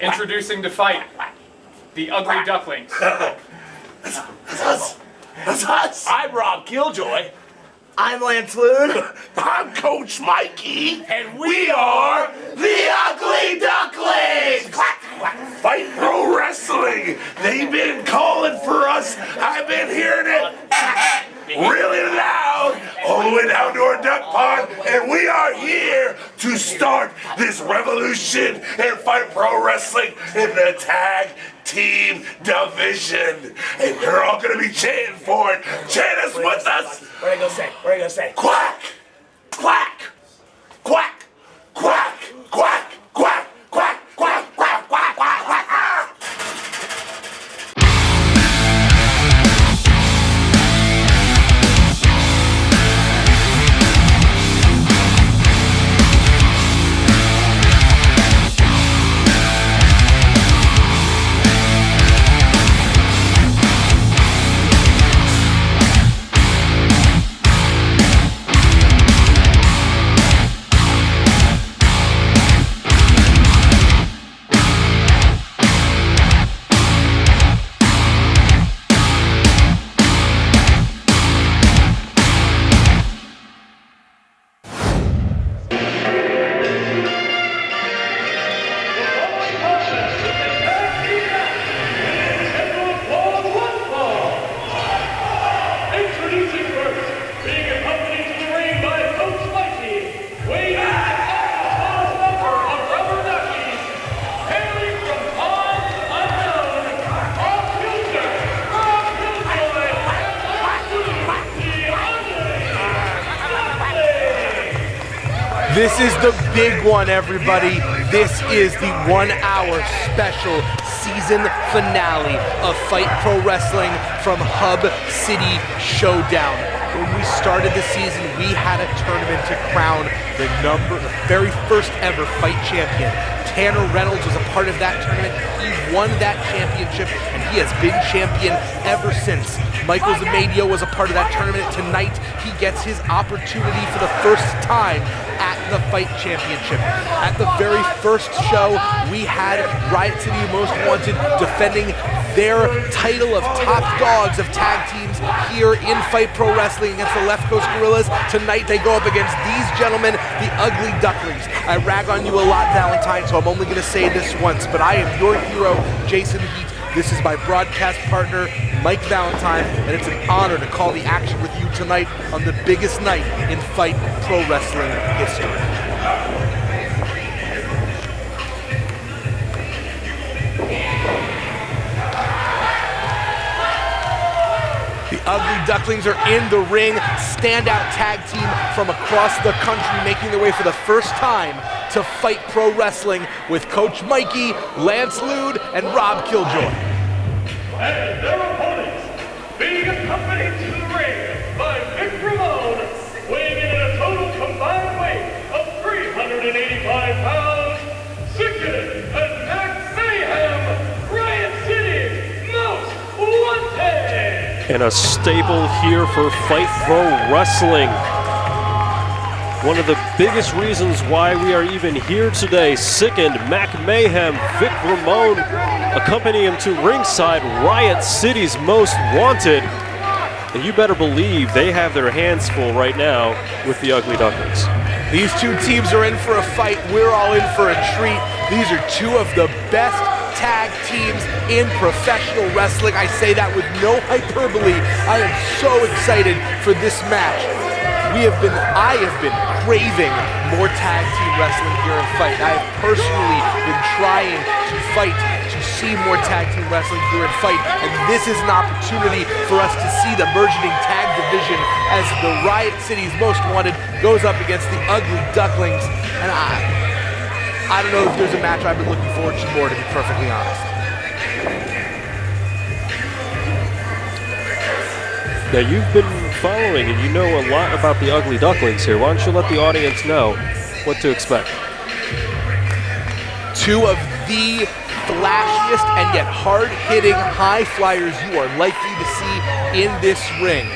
Introducing to fight, the Ugly Ducklings. That's us. That's us. I'm Rob Killjoy. I'm Lance Loon. I'm Coach Mikey. And we are the Ugly Ducklings. Fight Pro Wrestling. They've been calling for us. I've been hearing it really loud all the way down to our duck pond, and we are here to start this revolution in Fight Pro Wrestling in the tag team division. And they're all gonna be chanting for it. Chant us with us. What are you gonna say? What are you gonna say? Quack! Quack! Quack! Quack! Quack! Quack! Quack! Quack! Quack! Quack! Quack! Quack! This is the big one, everybody. This is the 1 hour special season finale of Fight Pro Wrestling from Hub City Showdown. When we started the season, we had a tournament to crown the very first ever fight champion. Tanner Reynolds was a part of that tournament. He won that championship, and he has been champion ever since. Amedeo was a part of that tournament. Tonight, he gets his opportunity for the first time at the Fight Championship. At the very first show, we had Riot City Most Wanted defending their title of top dogs of tag teams here in Fight Pro Wrestling against the Left Coast Gorillas. Tonight, they go up against these gentlemen, the Ugly Ducklings. I rag on you a lot, Valentine, so I'm only going to say this once, but I am your hero, Jason Heat. This is my broadcast partner, Mike Valentine, and it's an honor to call the action with you tonight on the biggest night in Fight Pro Wrestling history. The Ugly Ducklings are in the ring, standout tag team from across the country, making their way for the first time to Fight Pro Wrestling with Coach Mikey, Lance Lude, and Rob Killjoy. And their opponents, being accompanied to the ring by Vic Ramone, weighing in at a total combined weight of 385 pounds, Sickin and Mac Mayhem, Riot City Most Wanted. And a staple here for Fight Pro Wrestling. One of the biggest reasons why we are even here today. Sickened, Mac Mayhem, Vic Ramone, accompanying him to ringside, Riot City's Most Wanted. And you better believe they have their hands full right now with the Ugly Ducklings. These two teams are in for a fight. We're all in for a treat. These are two of the best tag teams in professional wrestling. I say that with no hyperbole. I am so excited for this match. I have been craving more tag team wrestling here in Fight. I have personally been trying to fight to see more tag team wrestling here in Fight, and this is an opportunity for us to see the burgeoning tag division as the Riot City's Most Wanted goes up against the Ugly Ducklings. And I don't know if there's a match I've been looking forward to more, to be perfectly honest. Now you've been following and you know a lot about the Ugly Ducklings here. Why don't you let the audience know what to expect? Two of the flashiest and yet hard-hitting high flyers you are likely to see in this ring.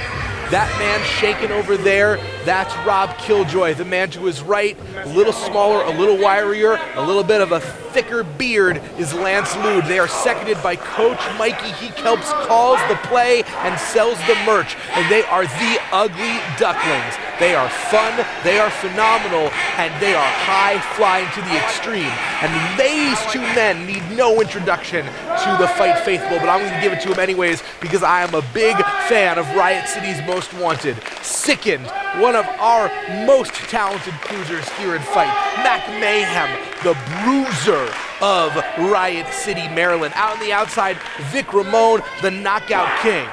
That man shaking over there, that's Rob Killjoy. The man to his right, a little smaller, a little wirier, a little bit of a thicker beard is Lance Lude. They are seconded by Coach Mikey. He helps calls the play and sells the merch. And they are the Ugly Ducklings. They are fun, they are phenomenal, and they are high-flying to the extreme. And these two men need no introduction to the Fight Faithful, but I'm going to give it to them anyways because I am a big fan of Riot City's Most Wanted. Sickened, one of our most talented cruisers here in Fight, Mac Mayhem, the bruiser of Riot City, Maryland. Out on the outside, Vic Ramone, the Knockout King.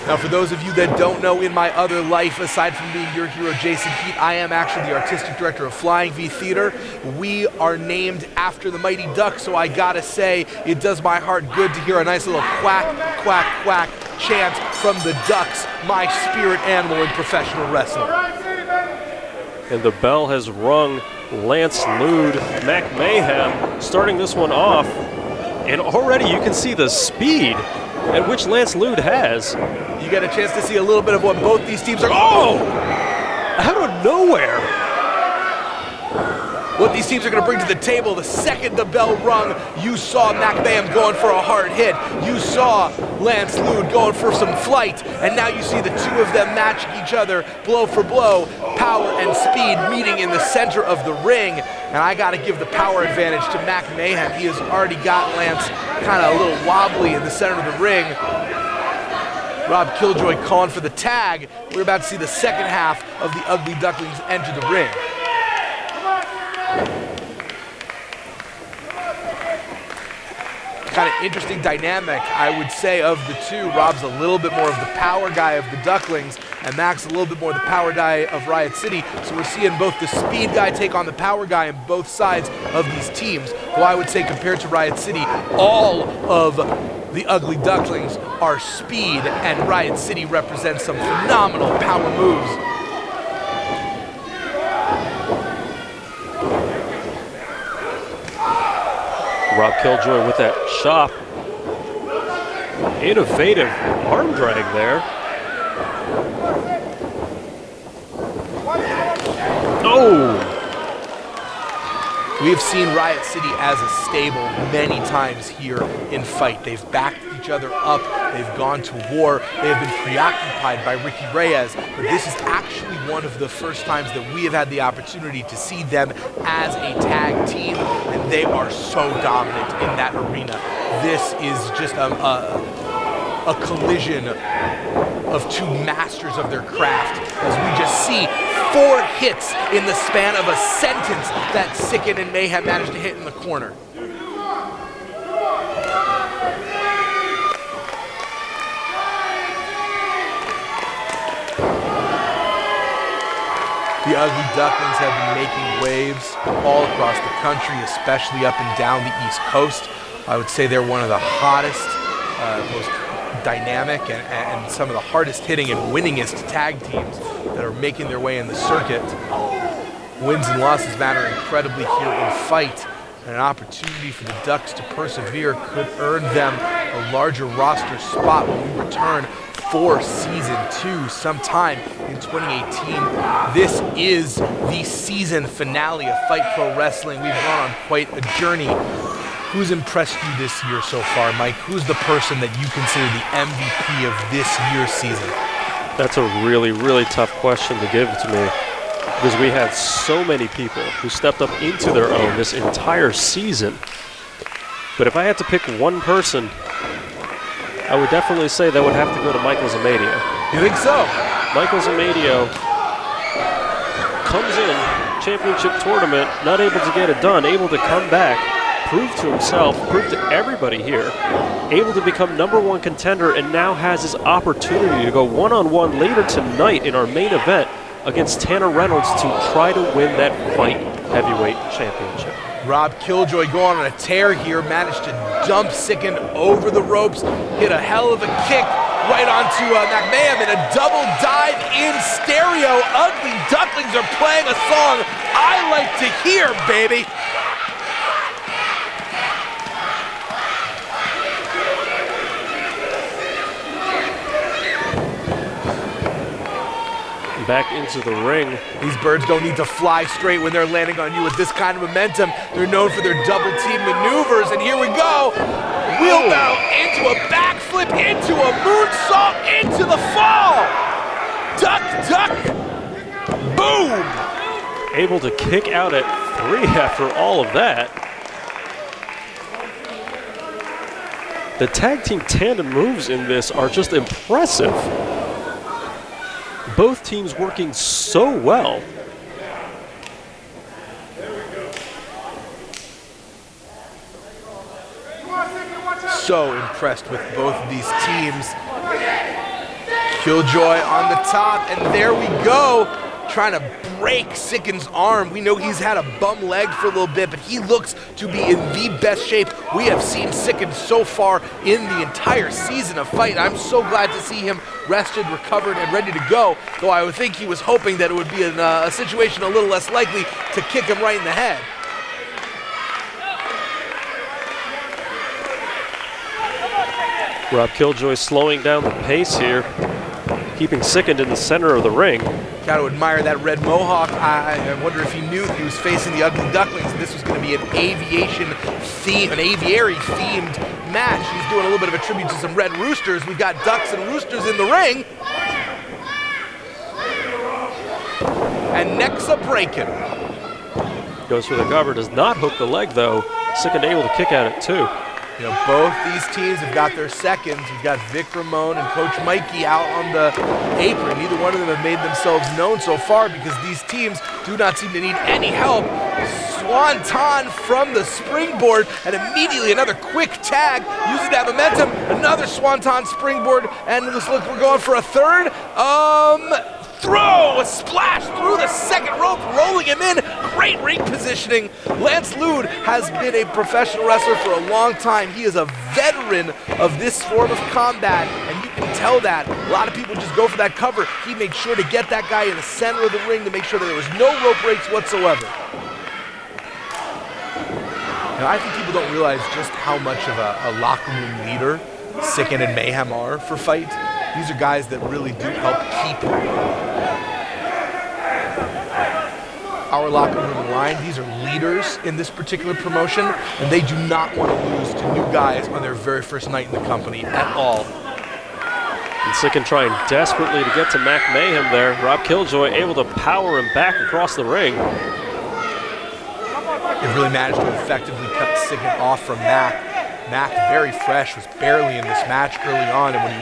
Now, for those of you that don't know, in my other life, aside from being your hero, Jason Heat, I am actually the artistic director of Flying V Theater. We are named after the Mighty Ducks, so I gotta say, it does my heart good to hear a nice little quack, quack, quack chant from the Ducks, my spirit animal in professional wrestling. And the bell has rung. Lance Lude, Mac Mayhem, starting this one off. And already you can see the speed at which Lance Lude has. You get a chance to see a little bit of what both these teams are. Oh! Out of nowhere. What these teams are going to bring to the table. The second the bell rung, you saw Mac Mayhem going for a hard hit. You saw Lance Lude going for some flight. And now you see the two of them matching each other blow for blow. Power and speed meeting in the center of the ring. And I got to give the power advantage to Mac Mayhem. He has already got Lance kind of a little wobbly in the center of the ring. Rob Killjoy calling for the tag. We're about to see the second half of the Ugly Ducklings enter the ring. Kind of interesting dynamic, I would say, of the two. Rob's a little bit more of the power guy of the Ducklings, and Mac's a little bit more the power guy of Riot City. So we're seeing both the speed guy take on the power guy on both sides of these teams. Though I would say, compared to Riot City, all of the Ugly Ducklings are speed, and Riot City represents some phenomenal power moves. Rob Killjoy with that chop. Innovative arm drag there. Oh! We've seen Riot City as a stable many times here in Fight. They've backed each other up. They've gone to war. They have been preoccupied by Ricky Reyes. But this is actually one of the first times that we have had the opportunity to see them as a tag team, and they are so dominant in that arena. This is just a collision of two masters of their craft, as we just see 4 hits in the span of a sentence that Sicken and Mayhem managed to hit in the corner. The Ugly Ducklings have been making waves all across the country, especially up and down the East Coast. I would say they're one of the hottest, most dynamic, and some of the hardest hitting and winningest tag teams that are making their way in the circuit. Wins and losses matter incredibly here in Fight, and an opportunity for the Ducks to persevere could earn them a larger roster spot when we return for Season 2 sometime in 2018. This is the season finale of Fight Pro Wrestling. We've gone on quite a journey. Who's impressed you this year so far, Mike? Who's the person that you consider the MVP of this year's season? That's a really, really tough question to give to me, because we had so many people who stepped up into their own this entire season. But if I had to pick one person, I would definitely say that would have to go to Michael Amedeo. You think so? Michael Amedeo comes in, championship tournament, not able to get it done, able to come back, prove to himself, prove to everybody here, able to become #1 contender, and now has his opportunity to go one-on-one later tonight in our main event against Tanner Reynolds to try to win that Fight Heavyweight Championship. Rob Killjoy going on a tear here, managed to dump Sicken over the ropes, hit a hell of a kick right onto Mac Mayhem in a double dive in stereo. Ugly Ducklings are playing a song I like to hear, baby. back into the ring. These birds don't need to fly straight when they're landing on you with this kind of momentum. They're known for their double team maneuvers, and here we go. Wheelbarrow into a backflip, into a moonsault, into the fall. Duck, duck, boom. Able to kick out at 3 after all of that. The tag team tandem moves in this are just impressive. Both teams working so well. So impressed with both of these teams. Killjoy on the top, and there we go. Trying to break Sicken's arm. We know he's had a bum leg for a little bit, but he looks to be in the best shape we have seen Sicken so far in the entire season of Fight. I'm so glad to see him rested, recovered, and ready to go, though I would think he was hoping that it would be a situation a little less likely to kick him right in the head. Rob Killjoy slowing down the pace here, keeping Sicken in the center of the ring. Got to admire that red mohawk. I wonder if he knew he was facing the Ugly Ducklings and this was going to be an aviary-themed match. He's doing a little bit of a tribute to some red roosters. We've got ducks and roosters in the ring. And necks a breaking. Goes for the cover, does not hook the leg though. Sicken able to kick at it too. You know, both these teams have got their seconds. We've got Vic Ramon and Coach Mikey out on the apron. Neither one of them have made themselves known so far because these teams do not seem to need any help. Swanton from the springboard, and immediately another quick tag using that momentum. Another Swanton springboard, and this look, we're going for a third. Throw! A splash through the second rope, rolling him in. Great ring positioning. Lance Lude has been a professional wrestler for a long time. He is a veteran of this form of combat, and you can tell that. A lot of people just go for that cover. He made sure to get that guy in the center of the ring to make sure that there was no rope breaks whatsoever. Now, I think people don't realize just how much of a locker room leader Sicken and Mayhem are for Fight. These are guys that really do help keep our locker room in line. These are leaders in this particular promotion, and they do not want to lose to new guys on their very first night in the company at all. And Sicken trying desperately to get to Mac Mayhem there. Rob Killjoy able to power him back across the ring. They've really managed to effectively cut Sicken off from Mac. Mac, very fresh, was barely in this match early on, and when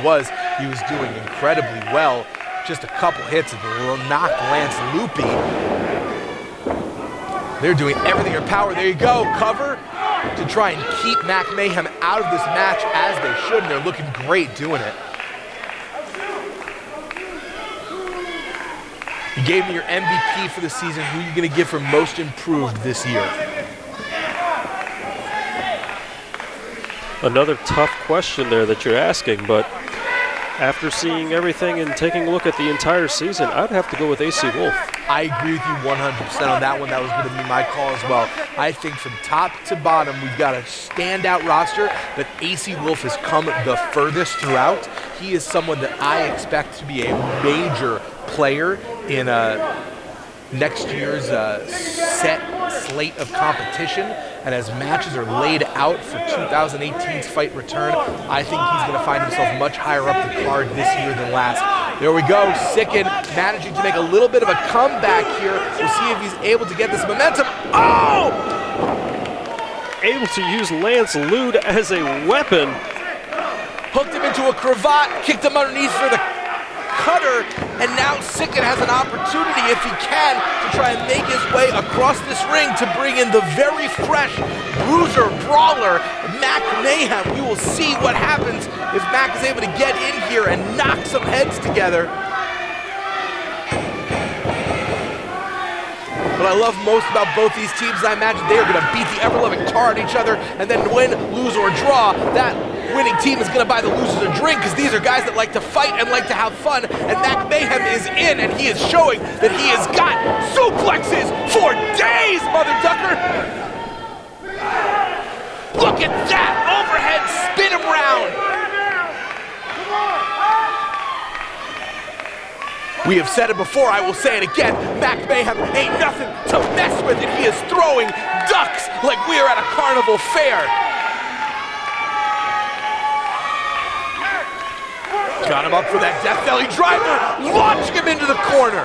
he was doing incredibly well. Just a couple hits and will knock Lance loopy. They're doing everything in their power. There you go, cover to try and keep Mac Mayhem out of this match as they should, and they're looking great doing it. You gave me your MVP for the season. Who are you going to give for most improved this year? Another tough question there that you're asking, but after seeing everything and taking a look at the entire season, I'd have to go with AC Wolf. I agree with you 100% on that one. That was going to be my call as well. I think from top to bottom, we've got a standout roster, but AC Wolf has come the furthest throughout. He is someone that I expect to be a major player in next year's set slate of competition. And as matches are laid out for 2018's Fight Return, I think he's going to find himself much higher up the card this year than last. There we go, Sicken managing to make a little bit of a comeback here. We'll see if he's able to get this momentum. Oh! Able to use Lance Lude as a weapon. Hooked him into a cravat, kicked him underneath for the cutter, and now Sicken has an opportunity, if he can, to try and make his way across this ring to bring in the very fresh bruiser, brawler, Mac Mayhem. We will see what happens if Mac is able to get in here and knock some heads together. What I love most about both these teams, I imagine they are going to beat the ever-loving tar at each other, and then win, lose, or draw. That winning team is going to buy the losers a drink, because these are guys that like to fight and like to have fun, and Mac Mayhem is in, and he is showing that he has got suplexes for days, Mother Ducker! Look at that! Overhead, spin him round! We have said it before, I will say it again. Mac Mayhem ain't nothing to mess with, and he is throwing ducks like we are at a carnival fair. Got him up for that Death Valley driver, launching him into the corner.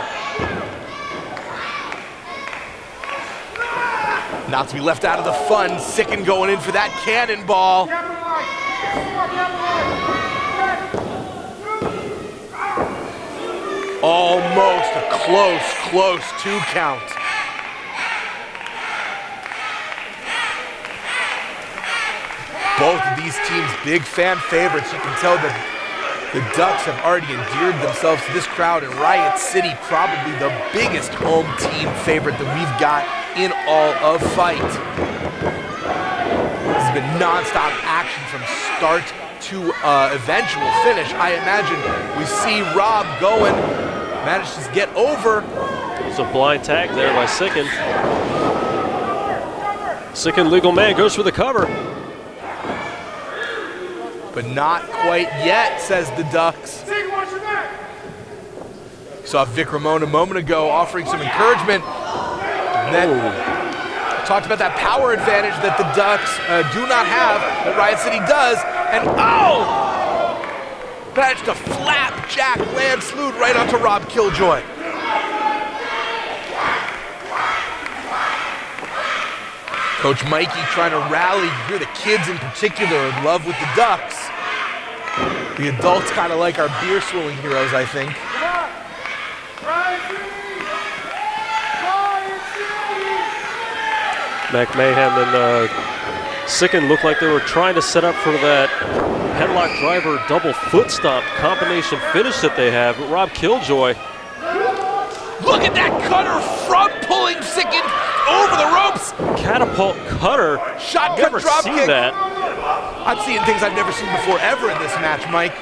Not to be left out of the fun, Sicken going in for that cannonball. Almost a close 2 count. Both of these teams big fan favorites. You can tell that the Ducks have already endeared themselves to this crowd, and Riot City probably the biggest home team favorite that we've got in all of Fight. This has been non-stop action from start to eventual finish. I imagine we see Rob going, manages to get over. It's a blind tag there by Sicken. Sicken, legal man, goes for the cover. But not quite yet, says the Ducks. Saw Vic Ramon a moment ago offering some encouragement. And then talked about that power advantage that the Ducks do not have, that Riot City does. And managed to flapjack land salute right onto Rob Killjoy. Coach Mikey trying to rally. You hear the kids in particular in love with the Ducks. The adults kind of like our beer swilling heroes, I think. Mac Mayhem and Sicken looked like they were trying to set up for that headlock driver double foot stomp combination finish that they have. But Rob Killjoy. Look at that cutter front pulling Sicken over the ropes. Catapult cutter. Shotgun never drop seen kick. that. I'm seeing things I've never seen before ever in this match, Mike.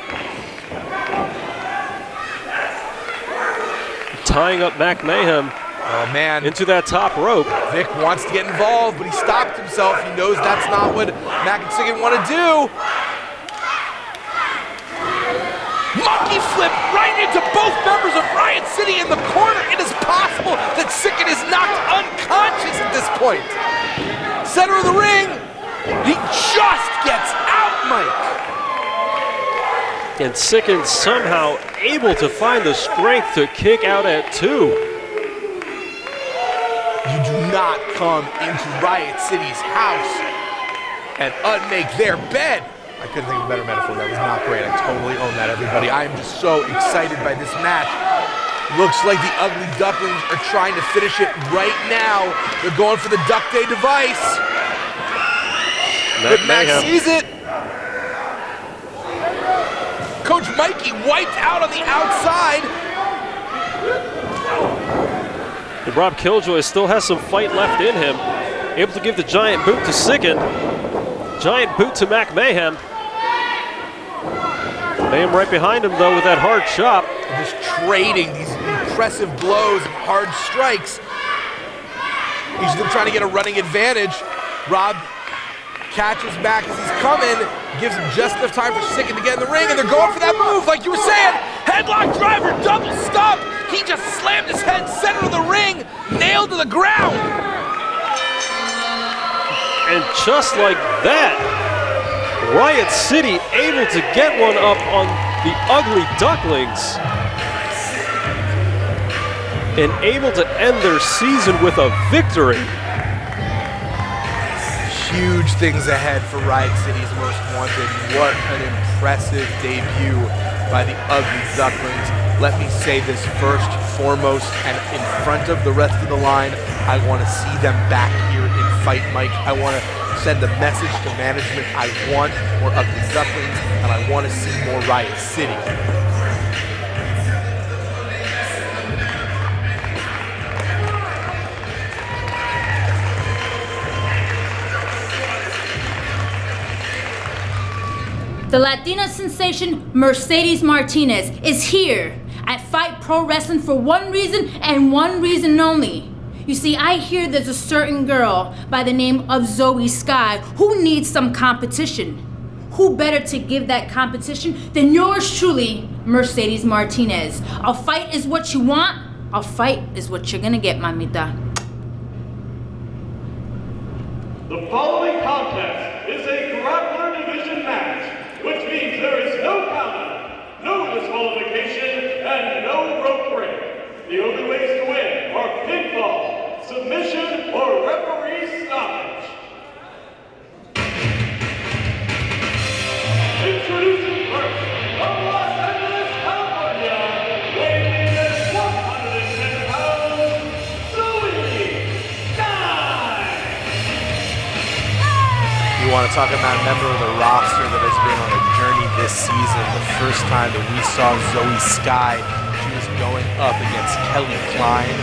Tying up Mac Mayhem. Oh man. Into that top rope. Vic wants to get involved, but he stopped himself. He knows that's not what Mac and Sicken want to do. Monkey flip right into both members of Riot City in the corner. It is possible that Sicken is knocked unconscious at this point. Center of the ring. He just gets out, Mike. And Sicken somehow able to find the strength to kick out at 2. You do not come into Riot City's house and unmake their bed. I couldn't think of a better metaphor. That was not great. I totally own that, everybody. I am just so excited by this match. Looks like the Ugly Ducklings are trying to finish it right now. They're going for the Duck Day device. But Mac sees it. Coach Mikey wiped out on the outside. And Rob Killjoy still has some fight left in him. Able to give the giant boot to Sicken. Giant boot to Mac Mayhem. Mayhem right behind him though with that hard chop. Just trading these impressive blows and hard strikes. He's still trying to get a running advantage. Rob catches Mac as he's coming, gives him just enough time for Sicken to get in the ring, and they're going for that move, like you were saying. Headlock driver, double stomp. He just slammed his head center of the ring, nailed to the ground. And just like that, Riot City able to get one up on the Ugly Ducklings. And able to end their season with a victory. Huge things ahead for Riot City's Most Wanted. What an impressive debut by the Ugly Ducklings. Let me say this first, foremost, and in front of the rest of the line. I want to see them back here in Fight, Mike. I want to send a message to management. I want more Ugly Ducklings, and I want to see more Riot City. The Latina sensation Mercedes Martinez is here at Fight Pro Wrestling for one reason and one reason only. You see, I hear there's a certain girl by the name of Zoey Skye who needs some competition. who better to give that competition than yours truly, Mercedes Martinez? A fight is what you want, a fight is what you're gonna get, mamita. The following contest is a Grappler Division match, which means there is no countout, no disqualification, and no rope break. The only ways to win are pinfall, submission, or referee stoppage. Introducing first, from Los Angeles, California, weighing in at 110 pounds, Zoey Skye. You want to talk about a member of the roster that has been on a journey this season. The first time that we saw Zoey Skye, she was going up against Kelly Klein.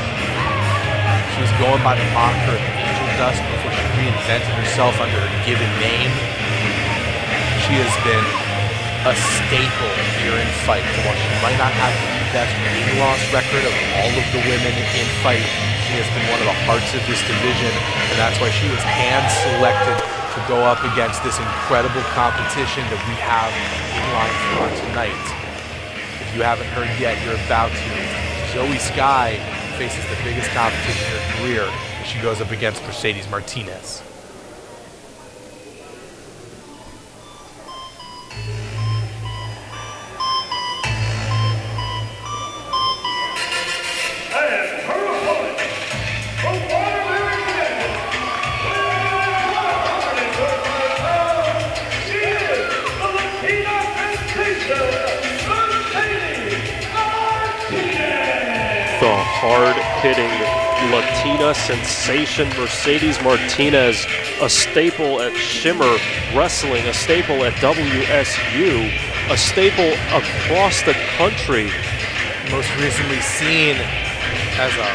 She was going by the moniker of Angel Dust before she reinvented herself under a given name. She has been a staple here in Fight. While she might not have the best win-loss record of all of the women in Fight, she has been one of the hearts of this division, and that's why she was hand-selected to go up against this incredible competition that we have in line for tonight. If you haven't heard yet, you're about to. Zoey Skye faces the biggest competition in her career as she goes up against Mercedes Martinez. And her opponent, the water-wearing champion, weighing 135 pounds, she is the Latina sensation, Mercedes Martinez. The hard-hitting Latina sensation Mercedes Martinez, a staple at Shimmer Wrestling, a staple at WSU, a staple across the country. Most recently seen as a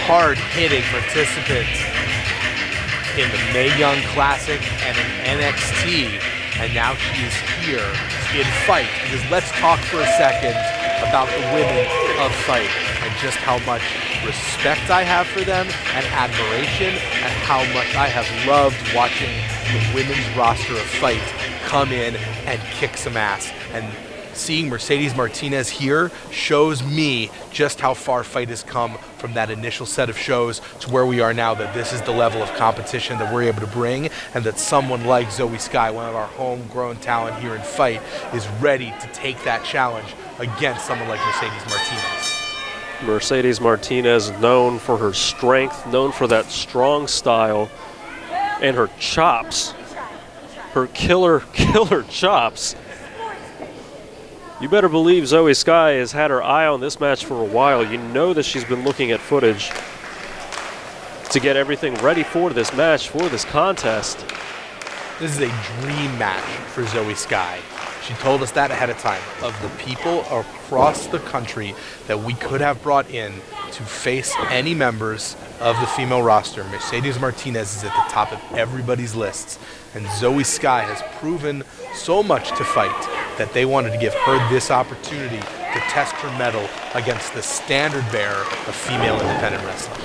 hard-hitting participant in the Mae Young Classic and in NXT, and now she is here in Fight. Because let's talk for a second about the women of Fight and just how much respect I have for them and admiration, and how much I have loved watching the women's roster of Fight come in and kick some ass. And seeing Mercedes Martinez here shows me just how far Fight has come from that initial set of shows to where we are now, that this is the level of competition that we're able to bring, and that someone like Zoey Skye, one of our homegrown talent here in Fight, is ready to take that challenge against someone like Mercedes Martinez. Mercedes Martinez, known for her strength, known for that strong style, and her chops, her killer chops. You better believe Zoey Skye has had her eye on this match for a while. You know that she's been looking at footage to get everything ready for this match, for this contest. This is a dream match for Zoey Skye. She told us that ahead of time. Of the people across the country that we could have brought in to face any members of the female roster, Mercedes Martinez is at the top of everybody's lists. And Zoey Skye has proven so much to Fight that they wanted to give her this opportunity to test her mettle against the standard bearer of female independent wrestling.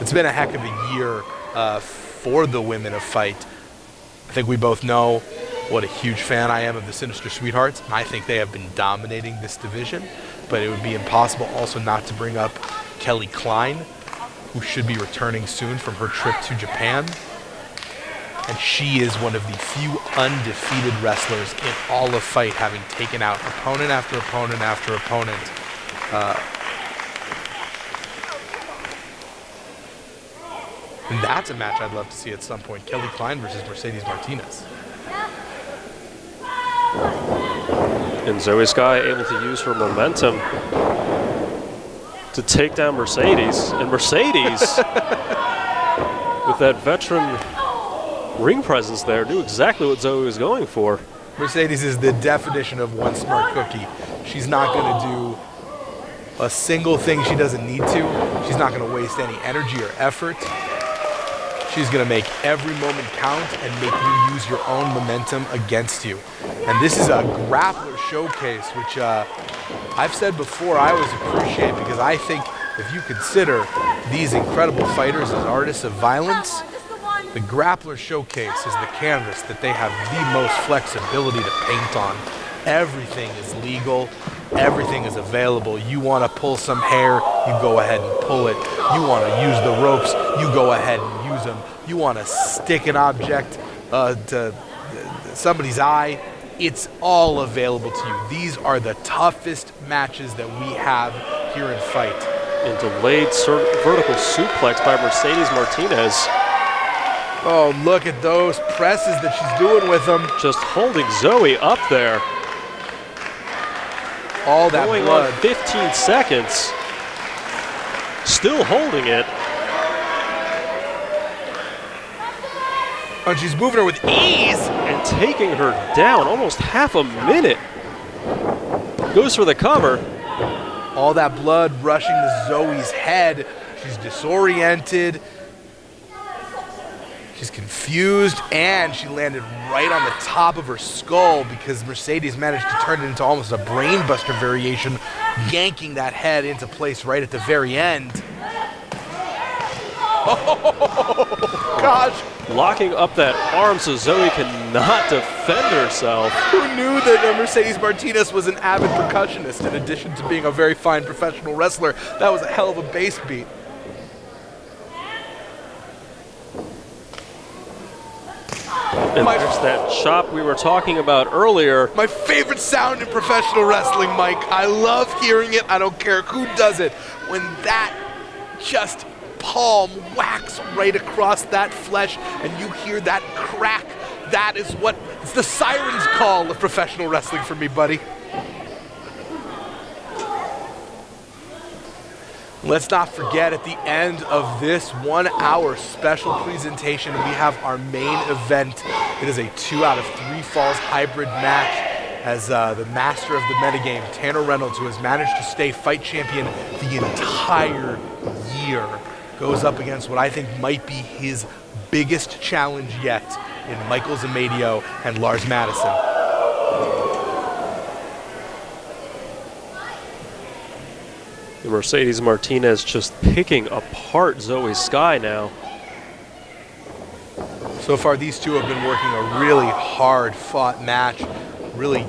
It's been a heck of a year for the women of Fight. I think we both know what a huge fan I am of the Sinister Sweethearts. I think they have been dominating this division, but it would be impossible also not to bring up Kelly Klein, who should be returning soon from her trip to Japan. And she is one of the few undefeated wrestlers in all of Fight, having taken out opponent after opponent after opponent. And that's a match I'd love to see at some point. Kelly Klein versus Mercedes Martinez. And Zoey Skye able to use her momentum to take down Mercedes. And Mercedes, with that veteran ring presence there, knew exactly what Zoey was going for. Mercedes is the definition of one smart cookie. She's not going to do a single thing she doesn't need to. She's not going to waste any energy or effort. She's going to make every moment count and make you use your own momentum against you. And this is a grappler showcase, which I've said before I always appreciate, because I think if you consider these incredible fighters as artists of violence, The Grappler Showcase is the canvas that they have the most flexibility to paint on. Everything is legal. Everything is available. You want to pull some hair, you go ahead and pull it. You want to use the ropes, you go ahead and use them. You want to stick an object to somebody's eye, it's all available to you. These are the toughest matches that we have here in Fight. And delayed vertical suplex by Mercedes Martinez. Oh, look at those presses that she's doing with them. Just holding Zoey up there. All that going blood. on 15 seconds. Still holding it. And she's moving her with ease. And taking her down almost half a minute. Goes for the cover. All that blood rushing to Zoey's head. She's disoriented. She's confused, and she landed right on the top of her skull because Mercedes managed to turn it into almost a brainbuster variation, yanking that head into place right at the very end. Oh, gosh. Locking up that arm so Zoey cannot defend herself. Who knew that Mercedes Martinez was an avid percussionist in addition to being a very fine professional wrestler? That was a hell of a bass beat. And there's that chop we were talking about earlier. My favorite sound in professional wrestling, Mike. I love hearing it. I don't care who does it. When that just palm whacks right across that flesh and you hear that crack, that is what, it's the siren's call of professional wrestling for me, buddy. Let's not forget, at the end of this 1 hour special presentation, we have our main event. It is a 2 out of 3 falls hybrid match as the master of the metagame, Tanner Reynolds, who has managed to stay fight champion the entire year, goes up against what I think might be his biggest challenge yet in Michael Amedeo and Lars Madison. Mercedes Martinez just picking apart Zoey Skye now. So far, these two have been working a really hard-fought match, really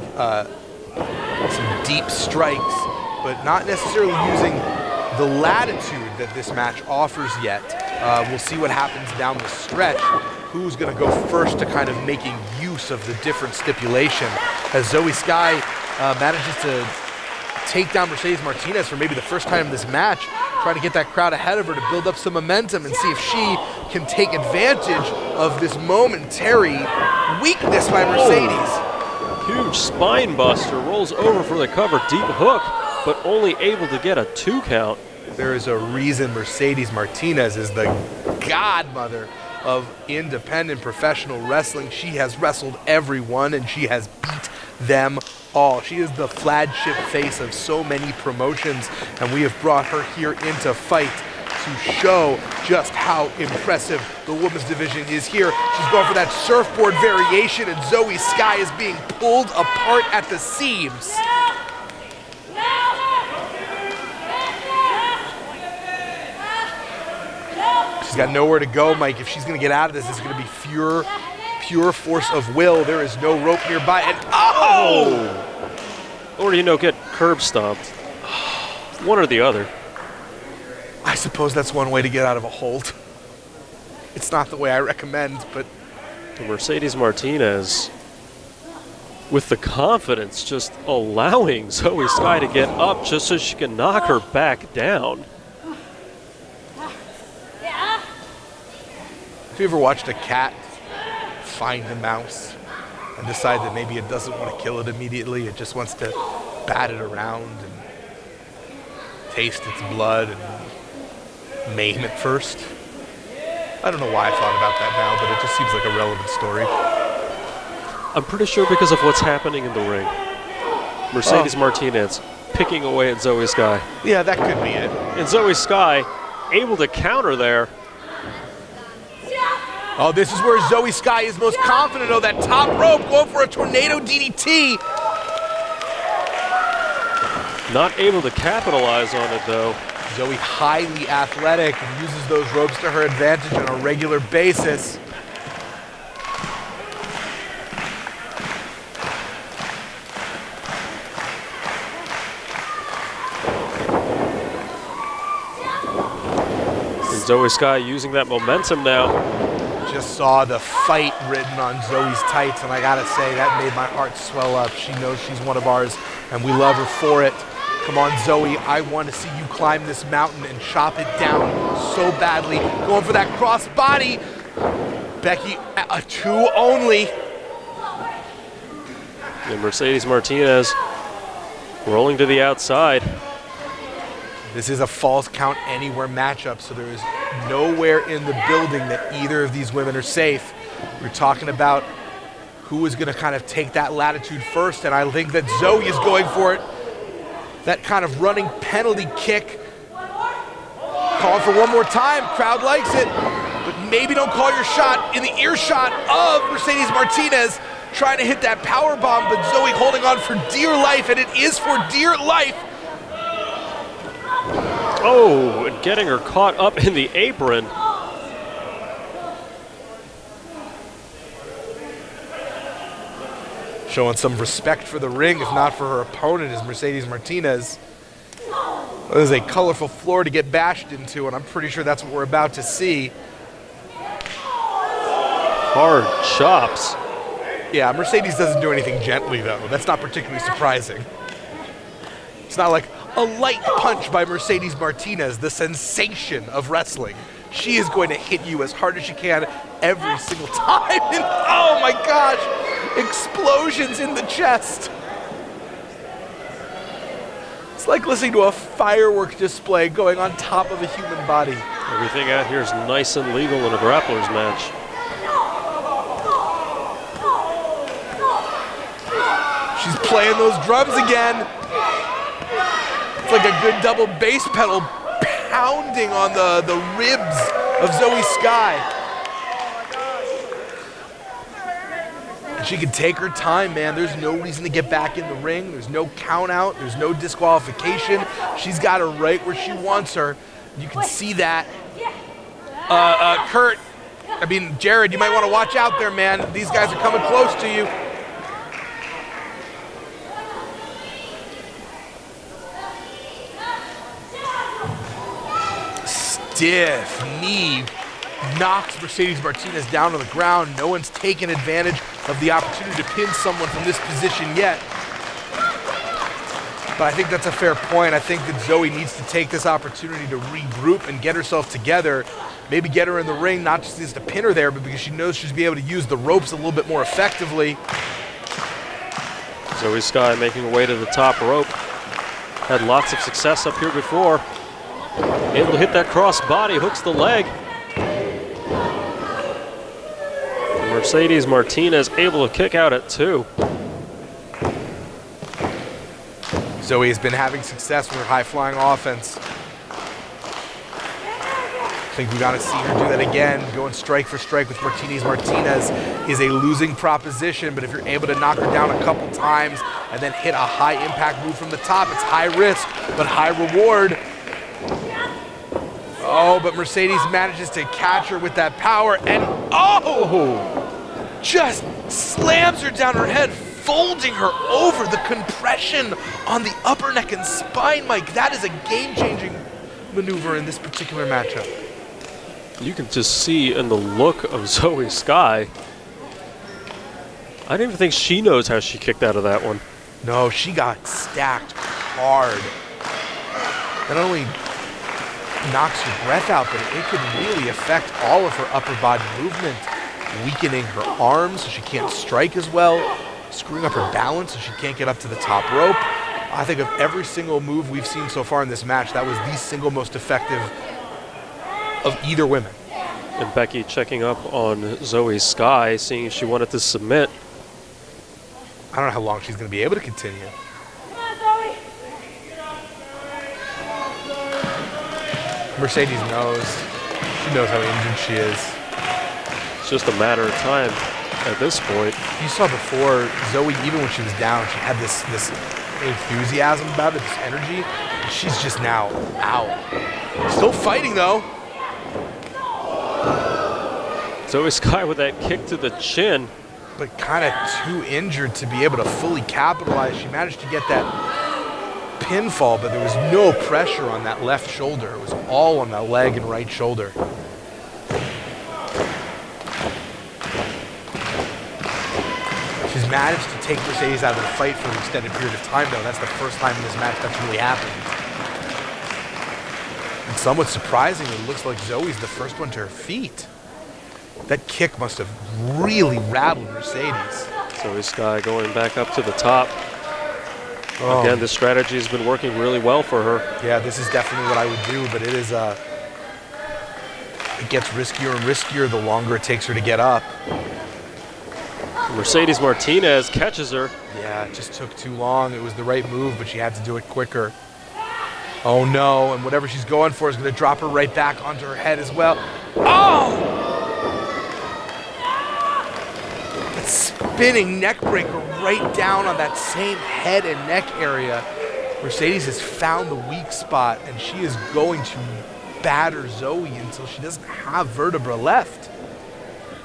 some deep strikes, but not necessarily using the latitude that this match offers yet. We'll see what happens down the stretch. Who's going to go first to kind of making use of the different stipulation, as Zoey Skye manages to take down Mercedes Martinez for maybe the first time in this match, trying to get that crowd ahead of her to build up some momentum and see if she can take advantage of this momentary weakness by Mercedes. Huge spine buster, rolls over for the cover, deep hook, but only able to get a 2 count. There is a reason Mercedes Martinez is the godmother of independent professional wrestling. She has wrestled everyone and she has beat them all. She is the flagship face of so many promotions, and we have brought her here into Fight to show just how impressive the women's division is here. She's going for that surfboard variation, and Zoey Skye is being pulled apart at the seams. She's got nowhere to go, Mike. If she's going to get out of this, it's going to be pure force of will. There is no rope nearby, and oh! Or, get curb stomped. One or the other. I suppose that's one way to get out of a hold. It's not the way I recommend, but... Mercedes Martinez, with the confidence, just allowing Zoey Skye to get up just so she can knock her back down. Have you ever watched a cat find a mouse and decide that maybe it doesn't want to kill it immediately? It just wants to bat it around and taste its blood and maim it first. I don't know why I thought about that now, but it just seems like a relevant story. I'm pretty sure because of what's happening in the ring. Mercedes Martinez picking away at Zoey Skye. Yeah, that could be it. And Zoey Skye able to counter there. Oh, this is where Zoey Skye is most confident. Oh, that top rope, going for a tornado DDT. Not able to capitalize on it, though. Zoey highly athletic and uses those ropes to her advantage on a regular basis. Zoey Skye using that momentum now. Just saw the fight written on Zoey's tights, and I gotta say, that made my heart swell up. She knows she's one of ours, and we love her for it. Come on, Zoey, I want to see you climb this mountain and chop it down so badly. Going for that cross body. Becky, a 2 only. And Mercedes Martinez rolling to the outside. This is a falls count anywhere matchup, so there is nowhere in the building that either of these women are safe. We're talking about who is going to kind of take that latitude first, and I think that Zoey is going for it. That kind of running penalty kick. Calling for one more time, crowd likes it, but maybe don't call your shot in the earshot of Mercedes Martinez, trying to hit that power bomb, but Zoey holding on for dear life, and it is for dear life. Oh, and getting her caught up in the apron. Showing some respect for the ring, if not for her opponent, is Mercedes Martinez. This is a colorful floor to get bashed into, and I'm pretty sure that's what we're about to see. Hard chops. Yeah, Mercedes doesn't do anything gently, though. That's not particularly surprising. It's not like a light punch by Mercedes Martinez, the sensation of wrestling. She is going to hit you as hard as she can every single time. And oh my gosh, explosions in the chest. It's like listening to a firework display going on top of a human body. Everything out here is nice and legal in a Grapplers match. She's playing those drums again. It's like a good double bass pedal pounding on the ribs of Zoey Skye. And she can take her time, man. There's no reason to get back in the ring. There's no count out. There's no disqualification. She's got her right where she wants her. You can see that. Jared, you might want to watch out there, man. These guys are coming close to you. Stiff knee knocks Mercedes Martinez down to the ground. No one's taken advantage of the opportunity to pin someone from this position yet. But I think that's a fair point. I think that Zoey needs to take this opportunity to regroup and get herself together. Maybe get her in the ring, not just as to pin her there, but because she knows she's be able to use the ropes a little bit more effectively. Zoey Skye making her way to the top rope. Had lots of success up here before. Able to hit that cross body, hooks the leg. Mercedes Martinez able to kick out at 2. Zoey has been having success with her high-flying offense. I think we got to see her do that again. Going strike for strike with Mercedes Martinez is a losing proposition, but if you're able to knock her down a couple times and then hit a high-impact move from the top, it's high risk, but high reward. Oh, but Mercedes manages to catch her with that power, and just slams her down her head, folding her over. The compression on the upper neck and spine, Mike, that is a game-changing maneuver in this particular matchup. You can just see in the look of Zoey Skye, I don't even think she knows how she kicked out of that one. No, she got stacked hard. Not only knocks your breath out, but it could really affect all of her upper body movement, weakening her arms so she can't strike as well, screwing up her balance so she can't get up to the top rope. I think of every single move we've seen so far in this match, that was the single most effective of either women. And Becky checking up on Zoey Skye, seeing if she wanted to submit. I don't know how long she's going to be able to continue. Mercedes knows. She knows how injured she is. It's just a matter of time at this point. You saw before, Zoey, even when she was down, she had this enthusiasm about it, this energy. She's just now out. Still fighting, though. Zoey Skye with that kick to the chin. But kind of too injured to be able to fully capitalize. She managed to get that pinfall, but there was no pressure on that left shoulder. It was all on that leg and right shoulder. She's managed to take Mercedes out of the fight for an extended period of time, though. That's the first time in this match that's really happened. And somewhat surprisingly, it looks like Zoey's the first one to her feet. That kick must have really rattled Mercedes. Zoey Skye going back up to the top. Oh. Again, the strategy has been working really well for her. Yeah, this is definitely what I would do, but it is it gets riskier and riskier the longer it takes her to get up. Mercedes Martinez catches her. Yeah, it just took too long. It was the right move, but she had to do it quicker. Oh no, and whatever she's going for is going to drop her right back onto her head as well. Oh! That spinning neck breaker right down on that same head and neck area. Mercedes has found the weak spot, and she is going to batter Zoey until she doesn't have vertebra left.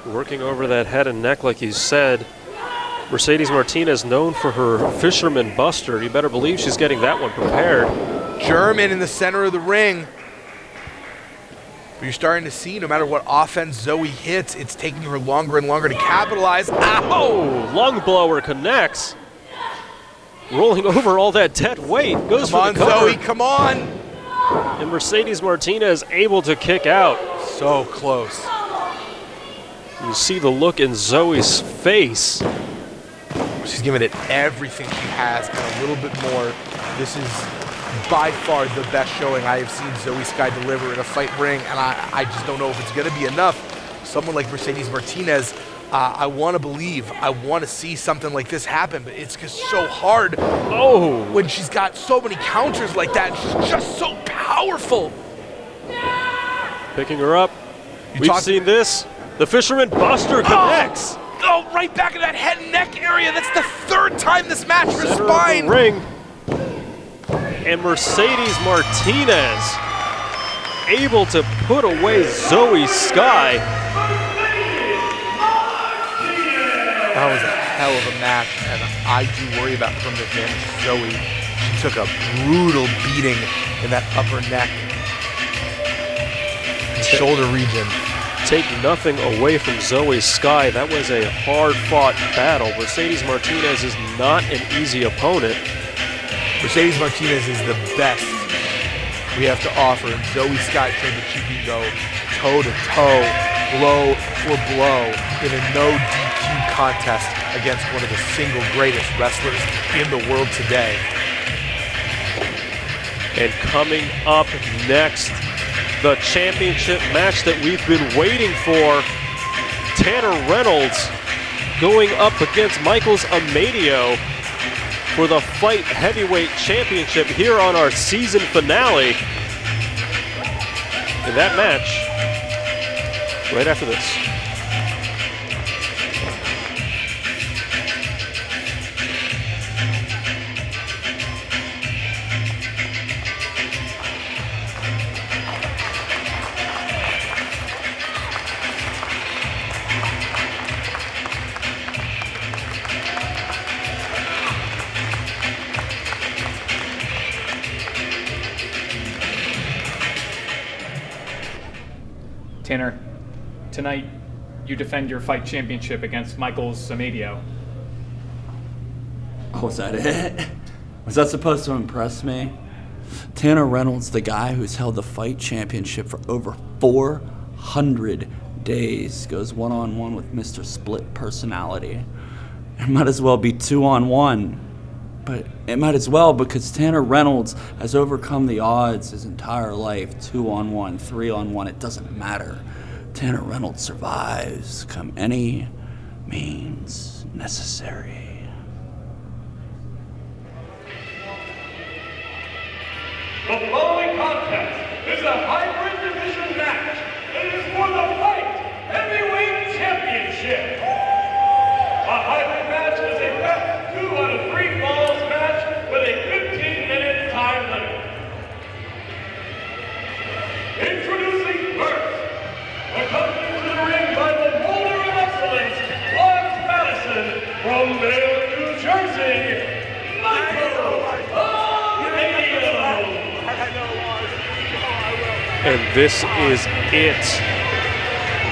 Working over that head and neck, like you said. Mercedes Martinez, known for her fisherman buster. You better believe she's getting that one prepared. German in the center of the ring. But you're starting to see, no matter what offense Zoey hits, it's taking her longer and longer to capitalize. Ow! Lung blower connects. Rolling over all that dead weight. Goes Come for on, the cover. Zoey, come on! And Mercedes Martinez able to kick out. So close. You see the look in Zoey's face. She's giving it everything she has and a little bit more. This is by far the best showing I have seen Zoey Skye deliver in a fight ring, and I just don't know if it's going to be enough. Someone like Mercedes Martinez, I want to believe, I want to see something like this happen, but it's just so hard when she's got so many counters like that. She's just so powerful. Picking her up. We've seen this. The Fisherman Buster connects. Oh, right back in that head and neck area. That's the third time this match for Center spine. of the ring. And Mercedes Martinez able to put away Zoey Skye. That was a hell of a match, and I do worry about permanent damage to Zoey. She took a brutal beating in that upper neck and shoulder region. Take nothing away from Zoey Skye. That was a hard-fought battle. Mercedes Martinez is not an easy opponent. Mercedes Martinez is the best we have to offer, and Zoey Skye showed that she can go toe-to-toe, blow for blow in a no DQ contest against one of the single greatest wrestlers in the world today. And coming up next, the championship match that we've been waiting for. Tanner Reynolds going up against Michael's Amedeo for the Fight Heavyweight Championship here on our season finale. In that match, right after this. Tanner, tonight you defend your fight championship against Michael's Amedeo. Oh, was that it? Was that supposed to impress me? Tanner Reynolds, the guy who's held the fight championship for over 400 days, goes one-on-one with Mr. Split Personality. It might as well be 2-on-1. But it might as well, because Tanner Reynolds has overcome the odds his entire life. 2-on-1, 3-on-1, it doesn't matter. Tanner Reynolds survives come any means necessary. The following contest is a hybrid division match. It is for the Fight Heavyweight Championship. A hybrid match is a best 2 out of 3 falls match with a 15-minute time limit. Introducing first, accompanied to the ring by the Boulder of Excellence, Lawrence Madison, from Maryland, New Jersey, Michael Amedeo. And this is it.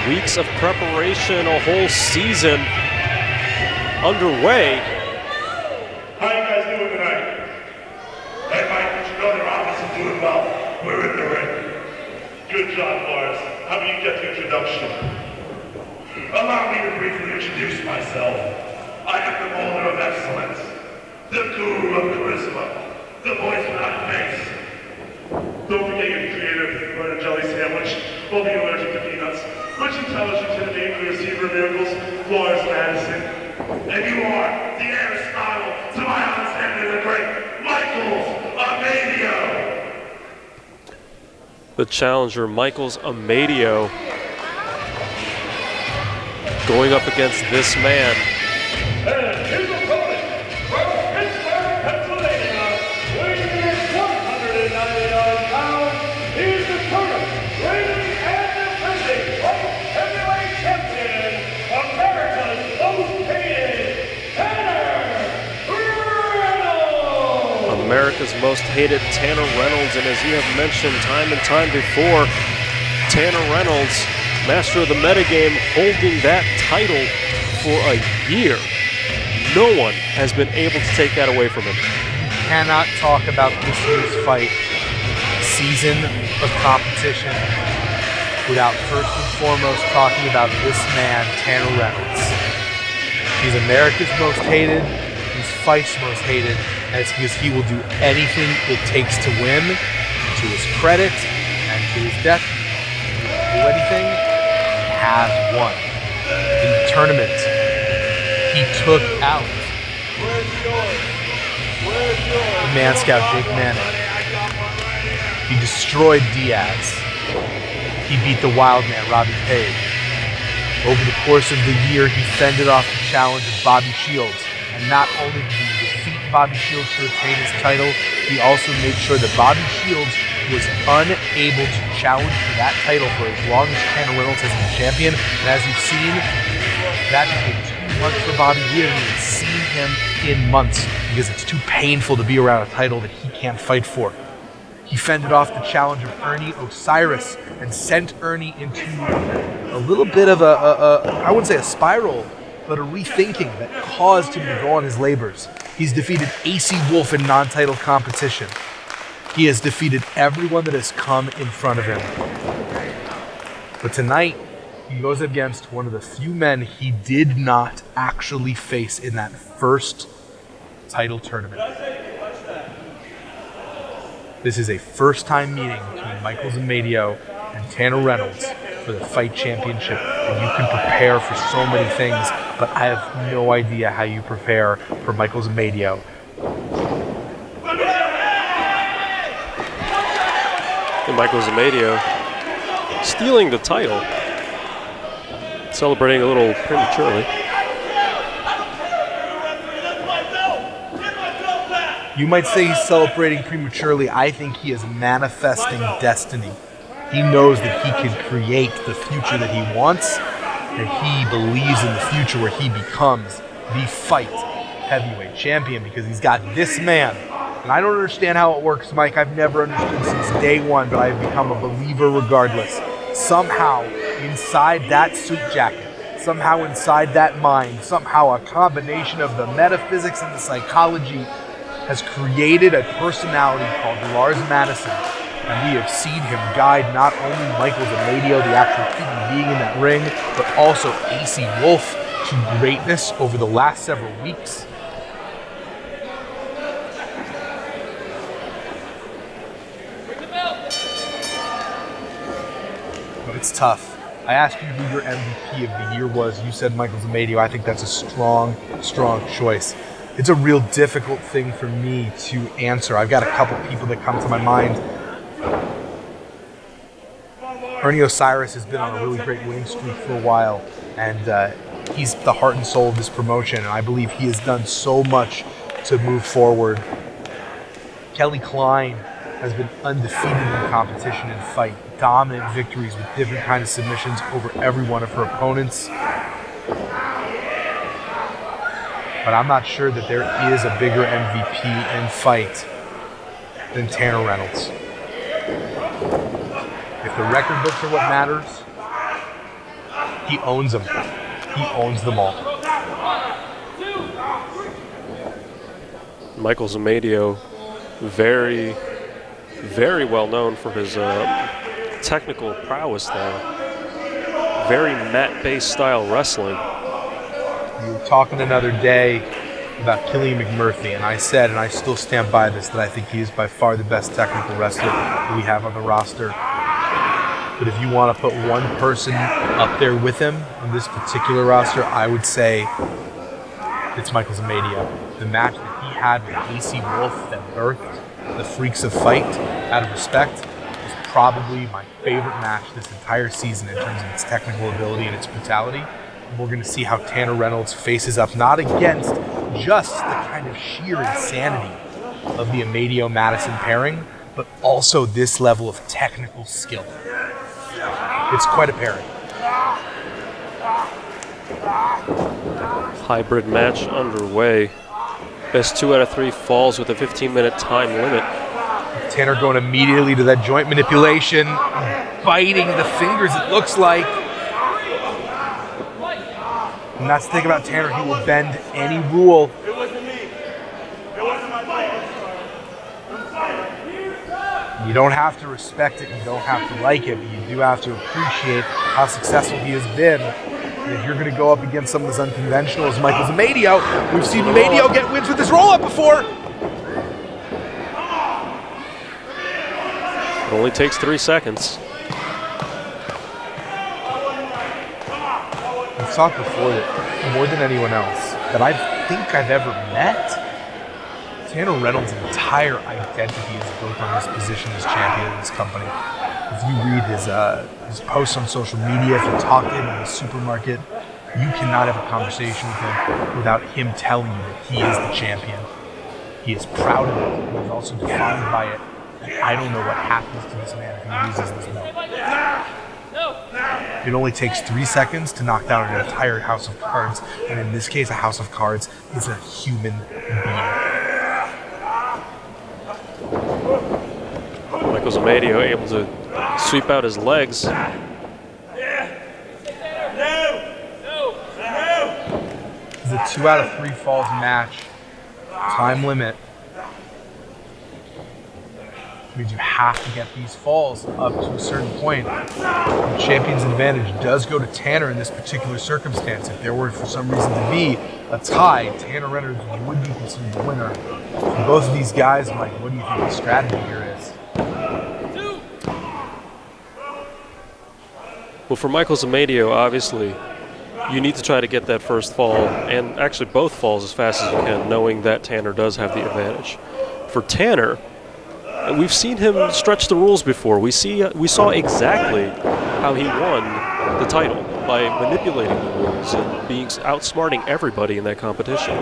Weeks of preparation, a whole season underway. How you guys doing tonight? Hey, Mike, you know they're obviously doing well. We're in the ring. Good job, Lars. How about you get the introduction? Allow me to briefly introduce myself. I am the molder of excellence, the guru of charisma, the voice without face. Don't forget your creative butter jelly sandwich. Will be allergic to peanuts. Which intelligent human being could receive her miracles? Lars Madison. And you are the Aristotle to my understanding the great Michaels Amedeo. The challenger, Michaels Amedeo, going up against this man. And his opponent, from Pittsburgh, Pennsylvania, weighing in at 199 pounds, he is the current reigning and defending light heavyweight champion, America's most hated, Tanner Reynolds. America's most hated Tanner Reynolds, and as you have mentioned time and time before, Tanner Reynolds, master of the metagame, holding that title for a year. No one has been able to take that away from him. Cannot talk about this year's fight, season of competition, without first and foremost talking about this man, Tanner Reynolds. He's America's most hated, he's Fight's most hated, and it's because he will do anything it takes to win, to his credit and to his death. He will do anything, he has won. In the tournament, he took out the Man Scout Jake Manning. He destroyed Diaz. He beat the Wild Man, Robbie Page. Over the course of the year, he fended off the challenge of Bobby Shields. And not only did he defeat Bobby Shields to retain his title, he also made sure that Bobby Shields was unable to challenge for that title for as long as Tanner Reynolds has been champion. And as you've seen, that became 2 months for Bobby. We haven't even seen him in months because it's too painful to be around a title that he can't fight for. He fended off the challenge of Ernie Osiris and sent Ernie into a little bit of I wouldn't say a spiral, but a rethinking that caused him to go on his labors. He's defeated AC Wolf in non-title competition. He has defeated everyone that has come in front of him. But tonight, he goes against one of the few men he did not actually face in that first title tournament. This is a first-time meeting between Michaels Amedeo and Tanner Reynolds for the Fight Championship. And you can prepare for so many things, but I have no idea how you prepare for Michaels Amedeo. And Michaels Amedeo stealing the title, celebrating a little prematurely. You might say he's celebrating prematurely. I think he is manifesting destiny. He knows that he can create the future that he wants, and he believes in the future where he becomes the Fight heavyweight champion because he's got this man. And I don't understand how it works, Mike. I've never understood since day one, but I've become a believer regardless. Somehow, inside that suit jacket, somehow inside that mind, somehow a combination of the metaphysics and the psychology has created a personality called Lars Madison. And we have seen him guide not only Michaels Amedeo, the actual human being in that ring, but also AC Wolf to greatness over the last several weeks. It's tough. I asked you who your MVP of the year was. You said Michaels Amedeo. I think that's a strong choice. It's a real difficult thing for me to answer. I've got a couple people that come to my mind. Ernie Osiris has been on a really great winning streak for a while, and he's the heart and soul of this promotion, and I believe he has done so much to move forward. Kelly Klein has been undefeated in competition and fight, dominant victories with different kinds of submissions over every one of her opponents. But I'm not sure that there is a bigger MVP in fight than Tanner Reynolds. If the record books are what matters, he owns them. He owns them all. Michael Amedeo, very, very well known for his technical prowess there. Very mat-based style wrestling. We were talking another day about Killian McMurphy, and I said, and I still stand by this, that I think he is by far the best technical wrestler we have on the roster. But if you want to put one person up there with him on this particular roster, I would say it's Michael Amedeo. The match that he had with AC Wolf that birthed the Freaks of Fight out of respect was probably my favorite match this entire season in terms of its technical ability and its brutality. And we're going to see how Tanner Reynolds faces up not against just the kind of sheer insanity of the Amedeo-Madison pairing, but also this level of technical skill. It's quite apparent. Hybrid match underway. Best 2 out of 3 falls with a 15-minute time limit. Tanner going immediately to that joint manipulation, biting the fingers, it looks like. And that's the thing about Tanner, he will bend any rule. It wasn't me. It wasn't my fault. You don't have to respect it, you don't have to like it, but you do have to appreciate how successful he has been. And if you're going to go up against someone as unconventional as Michael Amedeo, we've seen Amedeo get wins with his roll-up before. It only takes 3 seconds. I've talked before that more than anyone else that I think I've ever met, Tanner Reynolds' entire identity is built on his position as champion of this company. If you read his posts on social media, if you talk to him in the supermarket, you cannot have a conversation with him without him telling you that he is the champion. He is proud of it, but he's also defined by it. And I don't know what happens to this man if he loses this belt. It only takes 3 seconds to knock down an entire house of cards, and in this case, a house of cards is a human being. Michael Amedeo able to sweep out his legs. It's a 2 out of 3 falls match. Time limit. Means you have to get these falls up to a certain point. The champion's advantage does go to Tanner in this particular circumstance. If there were for some reason to be a tie, Tanner Reynolds would be considered the winner. For both of these guys, Mike, what do you think the strategy here is? Well, for Michael Amedeo, obviously, you need to try to get that first fall, and actually both falls as fast as you can, knowing that Tanner does have the advantage. For Tanner, we've seen him stretch the rules before. We saw exactly how he won the title by manipulating the rules and being outsmarting everybody in that competition.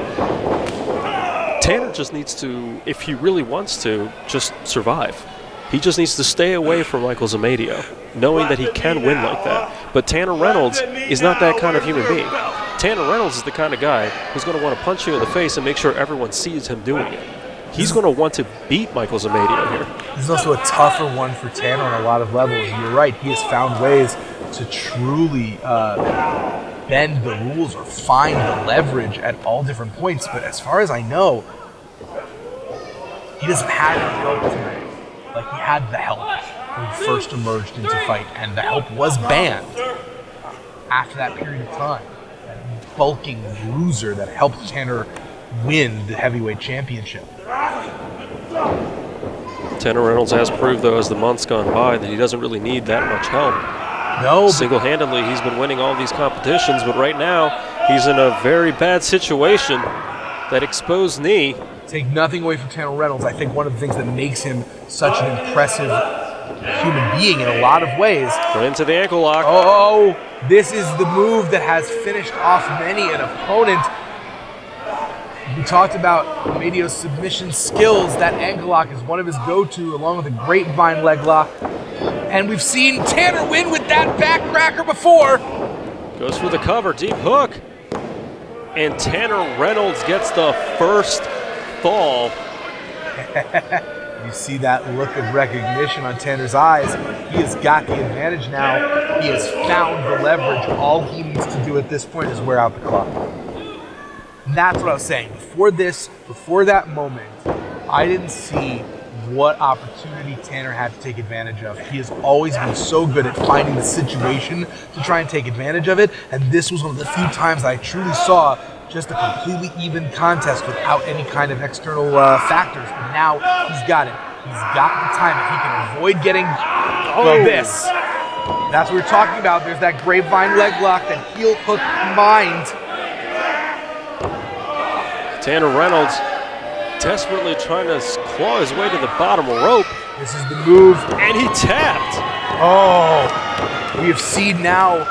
Tanner just needs to, if he really wants to, just survive. He just needs to stay away from Michael Amedeo, knowing that he can win like that. But Tanner Reynolds is not that kind of human being. Tanner Reynolds is the kind of guy who's going to want to punch you in the face and make sure everyone sees him doing it. He's going to want to beat Michael Amedeo here. This is also a tougher one for Tanner on a lot of levels. You're right, he has found ways to truly bend the rules or find the leverage at all different points. But as far as I know, he doesn't have the help tonight. Like, he had the help when he first emerged into fight, and the help was banned after that period of time. That bulking bruiser that helped Tanner win the heavyweight championship. Tanner Reynolds has proved, though, as the months gone by, that he doesn't really need that much help. No. Single-handedly, he's been winning all these competitions, but right now, he's in a very bad situation. That exposed knee. Take nothing away from Tanner Reynolds. I think one of the things that makes him such an impressive human being in a lot of ways. Right into the ankle lock. Oh, this is the move that has finished off many an opponent. We talked about Amedeo's submission skills. That ankle lock is one of his go-to, along with a grapevine leg lock. And we've seen Tanner win with that backcracker before. Goes for the cover, deep hook. And Tanner Reynolds gets the first fall. You see that look of recognition on Tanner's eyes. He has got the advantage now. He has found the leverage. All he needs to do at this point is wear out the clock. And that's what I was saying. Before that moment, I didn't see what opportunity Tanner had to take advantage of. He has always been so good at finding the situation to try and take advantage of it, and this was one of the few times I truly saw just a completely even contest without any kind of external factors. But now he's got it. He's got the time. If he can avoid getting this. That's what we're talking about. There's that grapevine leg lock, that heel hook mind. Tanner Reynolds desperately trying to claw his way to the bottom rope. This is the move. And he tapped. Oh, we have seen now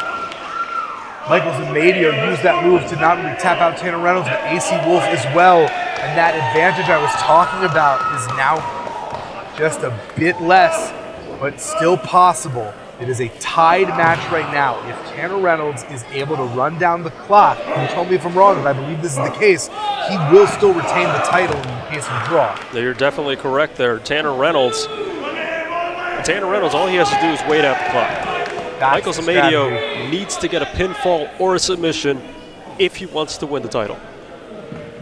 Amedeo use that move to not only tap out Tanner Reynolds, but AC Wolf as well. And that advantage I was talking about is now just a bit less, but still possible. It is a tied match right now. If Tanner Reynolds is able to run down the clock, and tell me if I'm wrong, but I believe this is the case, he will still retain the title in case of a draw. You're definitely correct there. Tanner Reynolds, all he has to do is wait out the clock. Michael Amedeo needs to get a pinfall or a submission if he wants to win the title.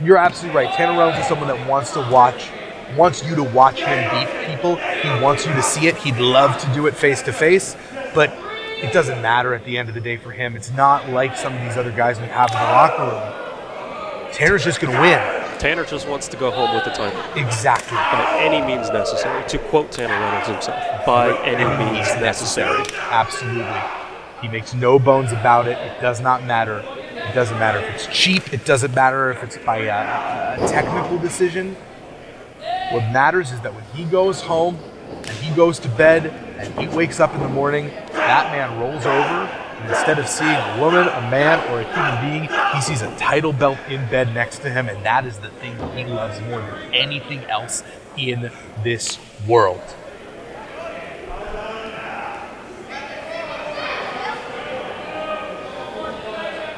You're absolutely right. Tanner Reynolds is someone that wants you to watch him beat people. He wants you to see it. He'd love to do it face to face, but it doesn't matter at the end of the day for him. It's not like some of these other guys we have in the locker room. Tanner's just going to win. Tanner just wants to go home with the title. Exactly. By any means necessary. To quote Tanner Reynolds himself, by any means necessary. Absolutely. He makes no bones about it. It does not matter. It doesn't matter if it's cheap. It doesn't matter if it's by a technical decision. What matters is that when he goes home and he goes to bed and he wakes up in the morning, that man rolls over, and instead of seeing a woman, a man, or a human being, he sees a title belt in bed next to him, and that is the thing that he loves more than anything else in this world.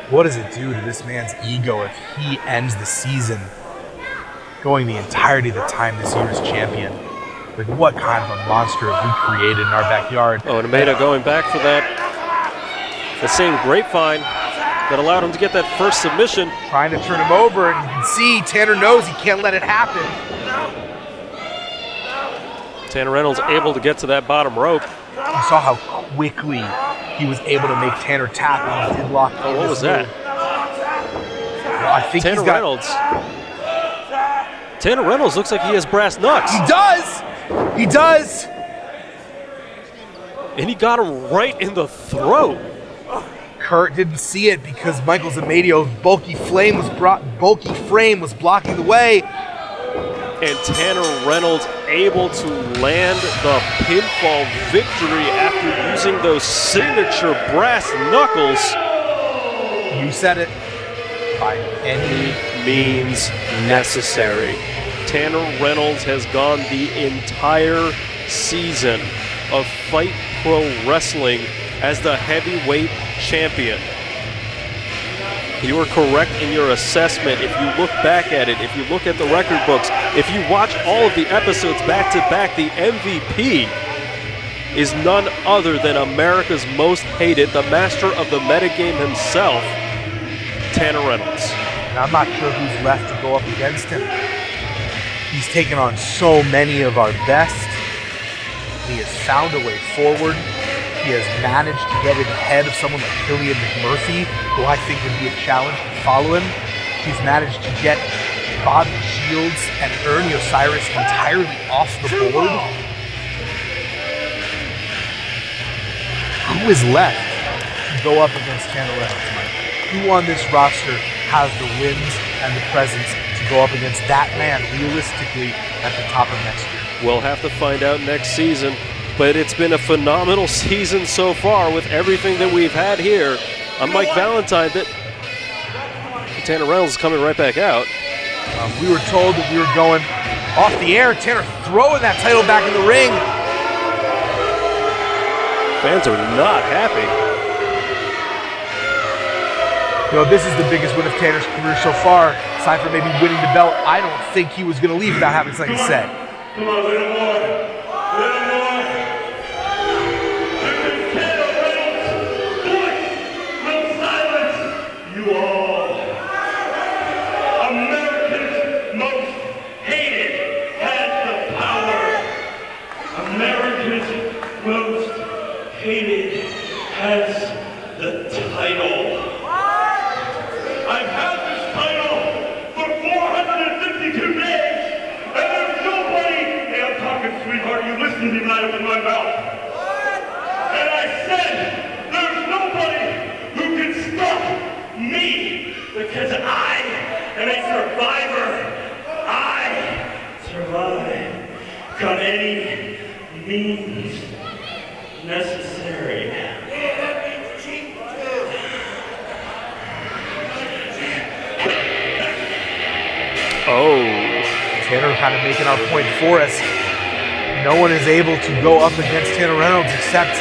What does it do to this man's ego if he ends the season going the entirety of the time this year as champion? Like, what kind of a monster have we created in our backyard? Oh, and Amedeo going back for that. The same grapevine that allowed him to get that first submission. Trying to turn him over, and you can see Tanner knows he can't let it happen. Tanner Reynolds able to get to that bottom rope. You saw how quickly he was able to make Tanner tap, and he did lock in. Oh, what was that? Well, I think Tanner Reynolds looks like he has brass knucks. He does! He does! And he got him right in the throat. Kurt didn't see it because Amedeo's bulky frame was blocking the way. And Tanner Reynolds able to land the pinfall victory after using those signature brass knuckles. You said it. By any means necessary. Tanner Reynolds has gone the entire season of Fight Pro Wrestling as the heavyweight champion. You are correct in your assessment. If you look back at it, if you look at the record books, if you watch all of the episodes back to back, the MVP is none other than America's most hated, the master of the metagame himself, Tanner Reynolds. And I'm not sure who's left to go up against him. He's taken on so many of our best. He has found a way forward. He has managed to get in ahead of someone like Killian McMurphy, who I think would be a challenge to follow him. He's managed to get Bobby Shields and Ernie Osiris entirely off the board. Who is left to go up against Tanner Reynolds, Mike? Who on this roster has the wins and the presence to go up against that man realistically at the top of next year? We'll have to find out next season. But it's been a phenomenal season so far with everything that we've had here. I'm Mike Valentine. That Tanner Reynolds is coming right back out. We were told that we were going off the air. Tanner throwing that title back in the ring. Fans are not happy. You know, this is the biggest win of Tanner's career so far. Aside from maybe winning the belt, I don't think he was going to leave without having something to say. Come on, little more. Little more. This is Tanner Reynolds' voice will silence you all. America's most hated has the power. America's most hated has the title. I've had this title for 452 days, and there's nobody, hey, I'm talking, sweetheart, you listen to me when I open my mouth. And I said, there's nobody who can stop me, because I am a survivor. I survive on any means necessary. Oh, Tanner kind of making our point for us. No one is able to go up against Tanner Reynolds except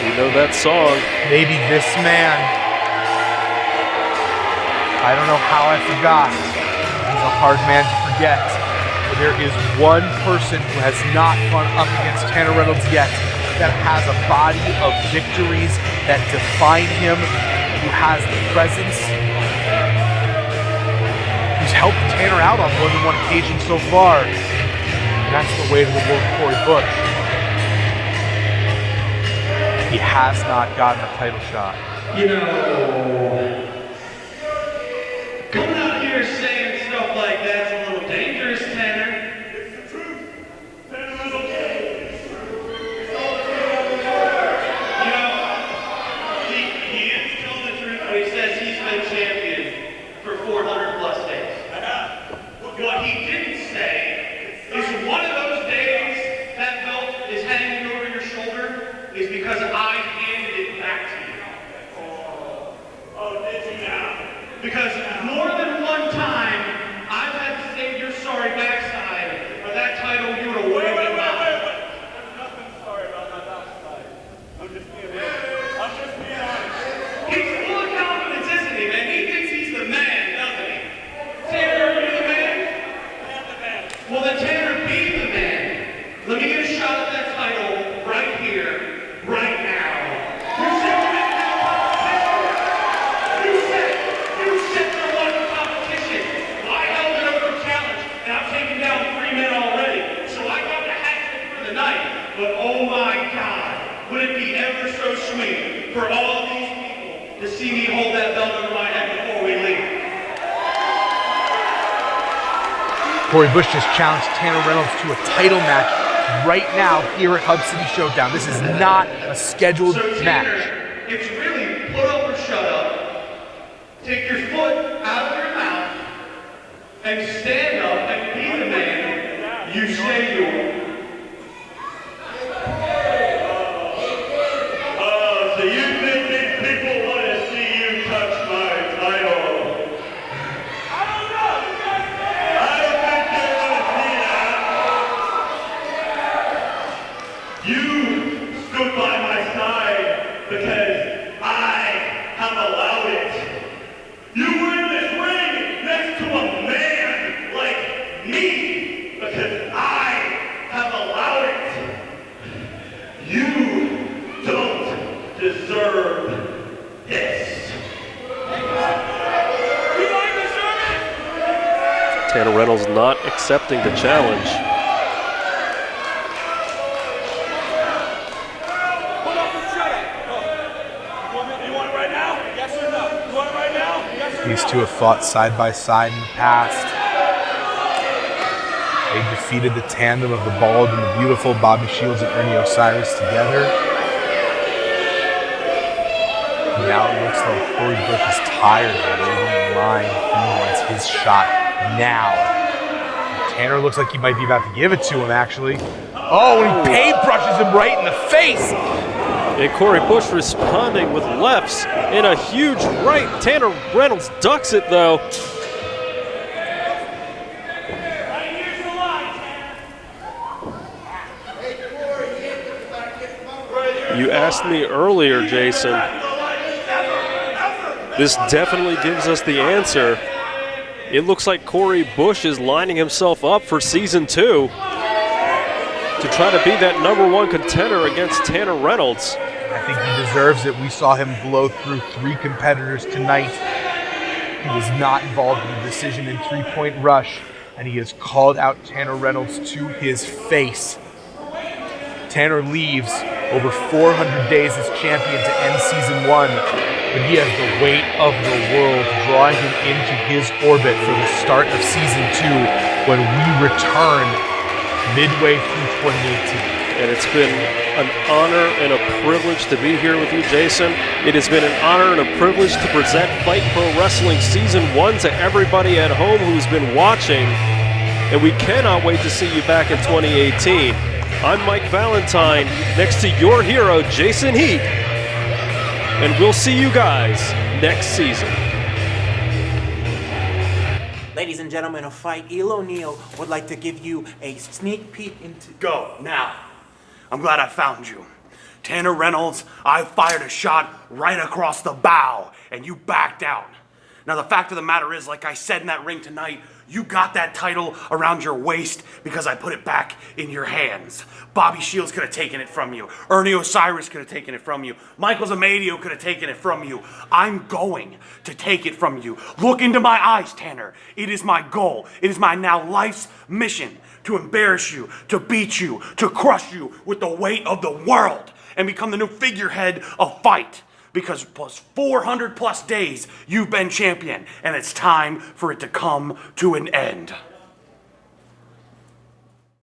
you know that song. maybe this man. I don't know how I forgot. He's a hard man to forget. But there is one person who has not gone up against Tanner Reynolds yet that has a body of victories that define him, who has the presence, who's helped Tanner out on more than one occasion so far. And that's the way to the world, Corey Bush. He has not gotten a title shot. You know, coming out here saying stuff like that's a little dangerous, Tanner. It's the truth. Tanner is okay. You know, he is telling the truth when he says he's been champion for 400 plus days. What he didn't say is one of those days that belt is hanging over your shoulder is because I handed it back to you. Oh, did you now? Because more than one time, I've had to save your sorry backside, or that title you would have Wait. waved it by. There's nothing sorry about my backside. I'm just being honest. He's full of confidence, isn't he, man? He thinks he's the man, doesn't he? Tanner, are you the man? Well, then Tanner, be the man. Let me get a shot at that title right here, right now. You said you didn't have competition. You said there wasn't competition. Well, I held it over a challenge, and I've taken down 3 men already. So I got the hat trick for the night. But oh my God, would it be ever so sweet for all of these people to see me hold that belt over my head before we leave. Corey Bush just challenged Tanner Reynolds to a title match right now here at Hub City Showdown. This is not a scheduled So Tanner, match. it's really put up or shut up. Take your foot out of your mouth and stand up and be the man you say you are. So you think these people want to see you touch my title? I don't know. I don't think they want to see that. You stood by my side because I have allowed it. You were in this ring next to a man like me because I have allowed it. You don't deserve this. Tanner Reynolds not accepting the challenge. You want it right now? Yes or no? You want it right now? Yes or no? These two have fought side by side in the past. They defeated the tandem of the bald and the beautiful Bobby Shields and Ernie Osiris together. Now it looks like Corey Bush is tired of waiting in line. He wants his shot now. Tanner looks like he might be about to give it to him, actually. Oh, and he paintbrushes him right in the face. And Corey Bush responding with lefts and a huge right. Tanner Reynolds ducks it though. You asked me earlier, Jason. This definitely gives us the answer. It looks like Corey Bush is lining himself up for season 2. to try to be that #1 contender against Tanner Reynolds. I think he deserves it. We saw him blow through 3 competitors tonight. He was not involved in the decision in 3-point rush, and he has called out Tanner Reynolds to his face. Tanner leaves over 400 days as champion to end season 1, but he has the weight of the world drawing him into his orbit for the start of season 2 when we return midway through 2018. And it's been an honor and a privilege to be here with you, Jason. It has been an honor and a privilege to present Fight Pro Wrestling Season 1 to everybody at home who's been watching, and we cannot wait to see you back in 2018. I'm Mike Valentine, next to your hero, Jason Heat, and we'll see you guys next season. Ladies and gentlemen of Fight, El O'Neill would like to give you a sneak peek into... Go, now. I'm glad I found you. Tanner Reynolds, I fired a shot right across the bow, and you backed out. Now, the fact of the matter is, like I said in that ring tonight, you got that title around your waist because I put it back in your hands. Bobby Shields could have taken it from you. Ernie Osiris could have taken it from you. Michael's Amedeo could have taken it from you. I'm going to take it from you. Look into my eyes, Tanner. It is my goal. It is my now life's mission to embarrass you, to beat you, to crush you with the weight of the world and become the new figurehead of Fight. Because plus 400 plus days, you've been champion, and it's time for it to come to an end.